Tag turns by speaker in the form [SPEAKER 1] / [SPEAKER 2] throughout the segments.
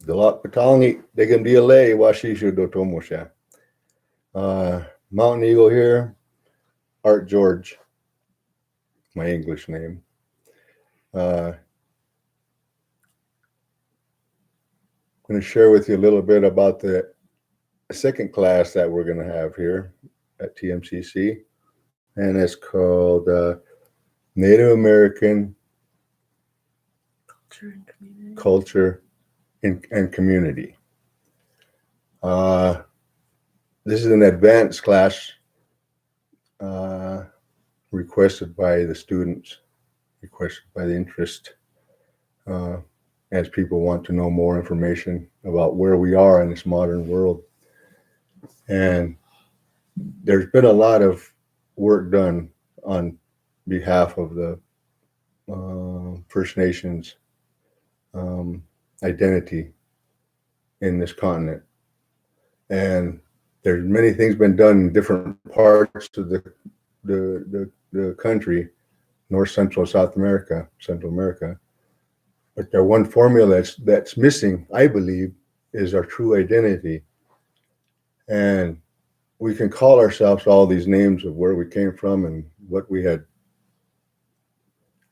[SPEAKER 1] Dalak Patalni, Degandiale, Washishu Dotomosha. Mountain Eagle here, Art George, my English name. I'm going to share with you a little bit about the second class that we're going to have here at TMCC, and it's called Native American Culture and Community. This is an advanced class requested by the students, requested by the interest, as people want to know more information about where we are in this modern world. And there's been a lot of work done on behalf of the First Nations identity in this continent. And there's many things been done in different parts of the country, North, Central, South America, Central America. But the one formula that's missing, I believe, is our true identity. And we can call ourselves all these names of where we came from and what we had,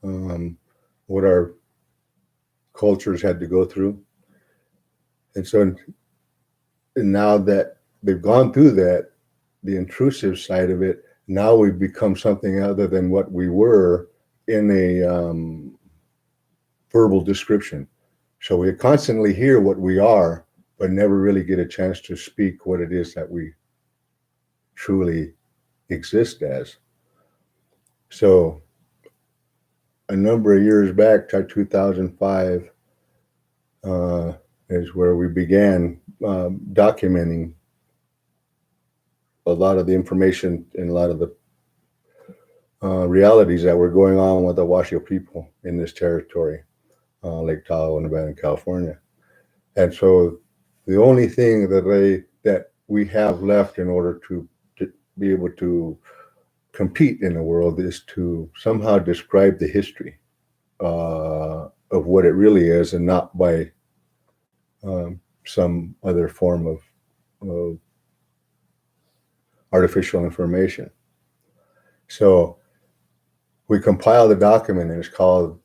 [SPEAKER 1] what our cultures had to go through. And so and now that they've gone through that, the intrusive side of it, now we've become something other than what we were in a verbal description. So we constantly hear what we are, but never really get a chance to speak what it is that we truly exist as. So a number of years back, 2005, is where we began documenting a lot of the information and a lot of the realities that were going on with the Washo people in this territory, Lake Tahoe, Nevada, and California. And so the only thing that we have left in order to be able to compete in the world is to somehow describe the history of what it really is, and not by some other form of artificial information. So we compiled a document, and it's called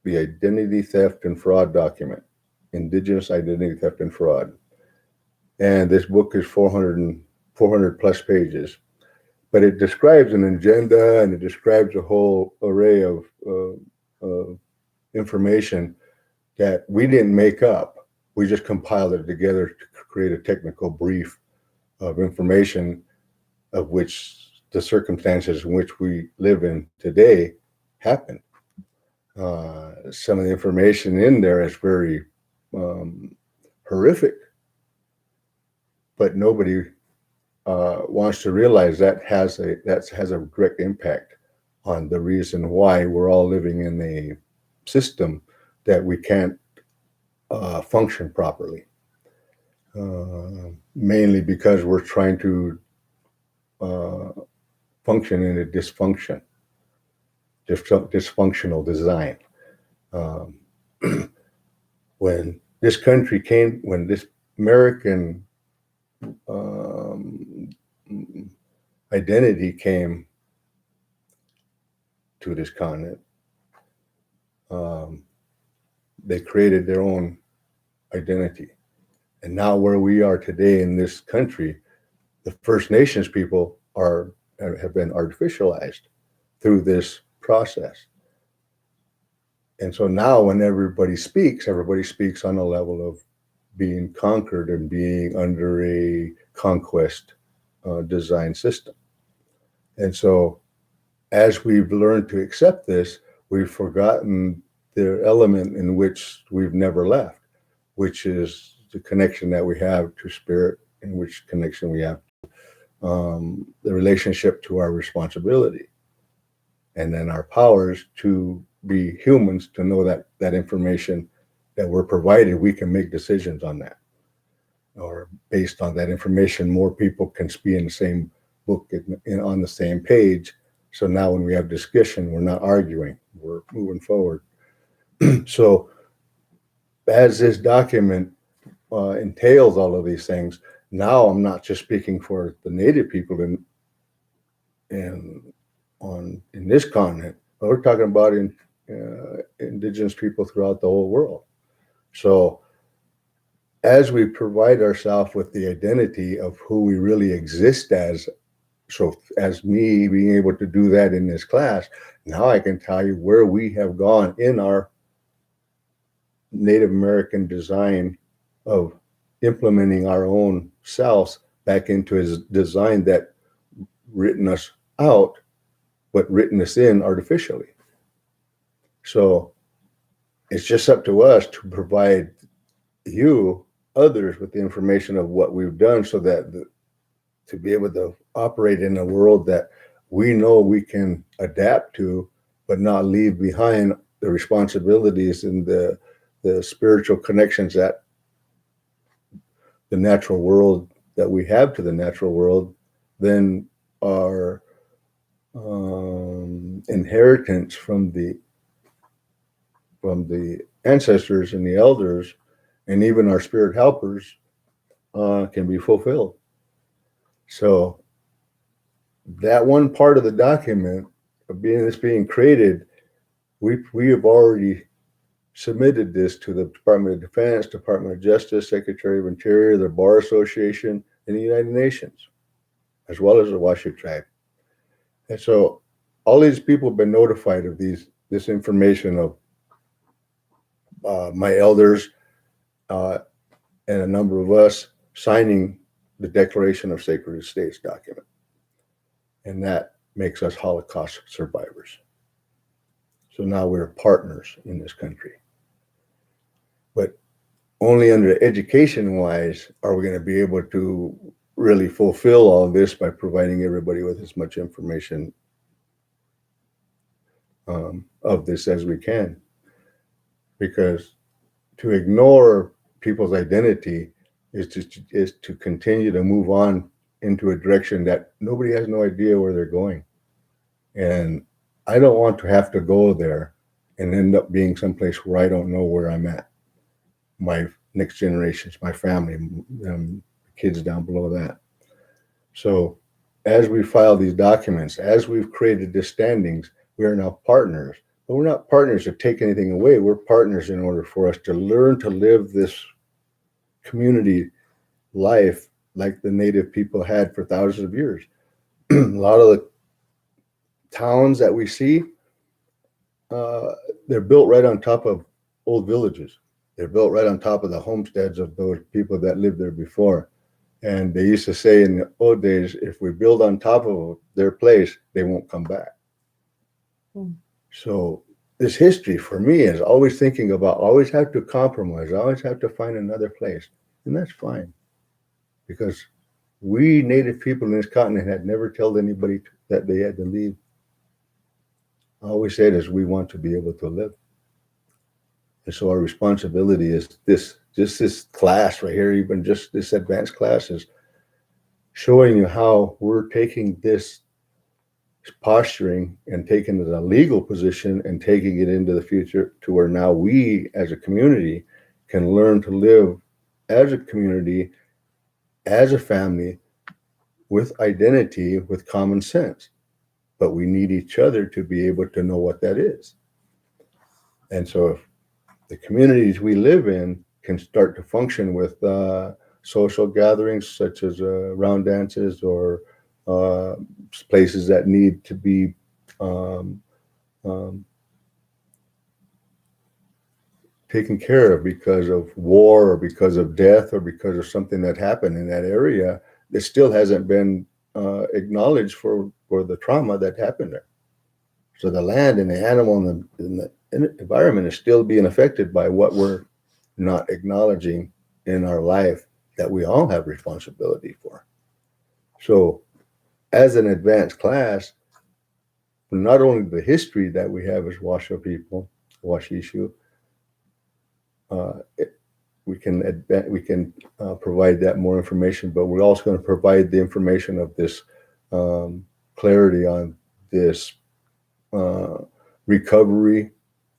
[SPEAKER 1] the Identity Theft and Fraud Document, Indigenous Identity Theft and Fraud. And this book is 400 plus pages, but it describes an agenda, and it describes a whole array of information that we didn't make up. We just compiled it together to create a technical brief of information of which the circumstances in which we live in today happened. Some of the information in there is very horrific, but nobody wants to realize that has a direct impact on the reason why we're all living in a system that we can't function properly. Mainly because we're trying to function in a dysfunctional design. When this American identity came to this continent, they created their own identity. And now where we are today in this country, the First Nations people have been artificialized through this process. And so now when everybody speaks on a level of being conquered and being under a conquest design system. And so as we've learned to accept this, we've forgotten the element in which we've never left, which is the connection that we have to spirit, in which connection we have the relationship to our responsibility, and then our powers to be humans, to know that information that we're provided, we can make decisions on that, or based on that information, more people can be in the same book, on the same page. So now when we have discussion, we're not arguing, we're moving forward. So as this document entails all of these things, now I'm not just speaking for the Native people in this continent, but we're talking about indigenous people throughout the whole world. So as we provide ourselves with the identity of who we really exist as, so as me being able to do that in this class, now I can tell you where we have gone in our Native American design of implementing our own selves back into his design that written us out, but written us in artificially. So it's just up to us to provide you, others, with the information of what we've done, so that to be able to operate in a world that we know we can adapt to, but not leave behind the responsibilities and the spiritual connections that the natural world, that we have to the natural world, then our inheritance from the ancestors and the elders, and even our spirit helpers, can be fulfilled. So that one part of the document of being created, we have already submitted this to the Department of Defense, Department of Justice, Secretary of Interior, the Bar Association, and the United Nations, as well as the Washo tribe. And so all these people have been notified of this information of my elders and a number of us signing the Declaration of Sacred Estates document. And that makes us Holocaust survivors. So now we're partners in this country. But only under education-wise are we going to be able to really fulfill all this by providing everybody with as much information of this as we can. Because to ignore people's identity is to continue to move on into a direction that nobody has no idea where they're going. And I don't want to have to go there and end up being someplace where I don't know where I'm at. My next generations, my family, kids down below that. So as we file these documents, as we've created the standings, we are now partners. But we're not partners to take anything away. We're partners in order for us to learn to live this community life like the Native people had for thousands of years. A lot of the towns that we see, they're built right on top of old villages. They're built right on top of the homesteads of those people that lived there before. And they used to say in the old days, if we build on top of their place, they won't come back. So this history for me is always thinking about, always have to compromise, always have to find another place. And that's fine. Because we Native people in this continent had never told anybody that they had to leave. I always said is we want to be able to live. And so our responsibility is this class right here, even just this advanced class, is showing you how we're taking this posturing and taking it a legal position and taking it into the future to where now we as a community can learn to live as a community, as a family, with identity, with common sense. But we need each other to be able to know what that is. And so if the communities we live in can start to function with social gatherings such as round dances or places that need to be taken care of because of war or because of death or because of something that happened in that area, it still hasn't been acknowledged for the trauma that happened there. So the land and the animal and the environment is still being affected by what we're not acknowledging in our life that we all have responsibility for. So as an advanced class, not only the history that we have as Washo people, Washishu, we can provide that more information, but we're also going to provide the information of this clarity on this recovery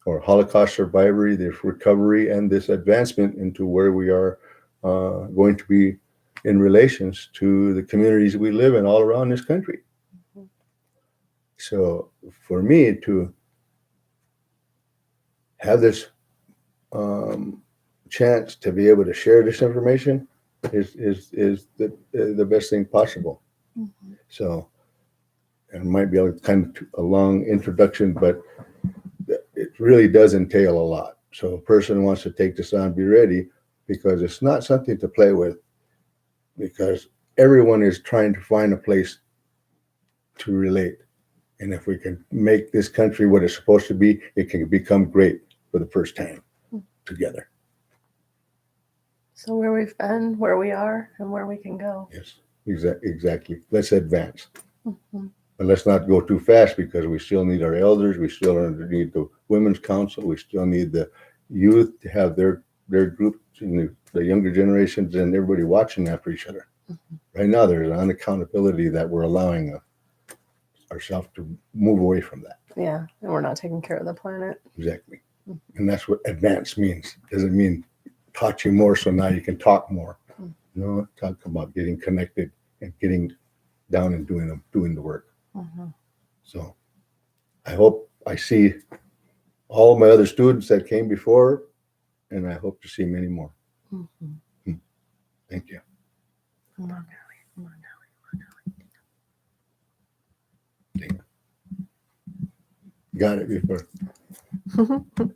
[SPEAKER 1] or Holocaust survivor, this recovery, and this advancement into where we are going to be in relations to the communities we live in all around this country.
[SPEAKER 2] Mhm.
[SPEAKER 1] So for me to have this chance to be able to share this information is the best thing possible.
[SPEAKER 2] Mhm.
[SPEAKER 1] So it might be a kind of a long introduction, but it really does entail a lot. So a person wants to take this on, be ready, because it's not something to play with, because everyone is trying to find a place to relate. And if we can make this country what it's supposed to be, it can become great for the first time together.
[SPEAKER 2] So where we've been, where we are, and where we can go.
[SPEAKER 1] Yes, exactly. Let's advance.
[SPEAKER 2] Mhm.
[SPEAKER 1] But let's not go too fast, because we still need our elders. We still need the Women's Council. We still need the youth to have their groups, and the younger generations, and everybody watching after each other.
[SPEAKER 2] Mhm.
[SPEAKER 1] Right now, there's an unaccountability that we're allowing ourselves to move away from that.
[SPEAKER 2] Yeah, and we're not taking care of the planet.
[SPEAKER 1] Exactly.
[SPEAKER 2] Mhm.
[SPEAKER 1] And that's what advance means. Doesn't mean taught you more so now you can talk more.
[SPEAKER 2] Mhm.
[SPEAKER 1] No, talk about getting connected and getting down and doing the work.
[SPEAKER 2] Mhm.
[SPEAKER 1] So I hope I see all my other students that came before, and I hope to see many more.
[SPEAKER 2] Mhm.
[SPEAKER 1] Thank you.
[SPEAKER 2] Come on, Nelly. Come on,
[SPEAKER 1] Got it before.
[SPEAKER 2] Nelly.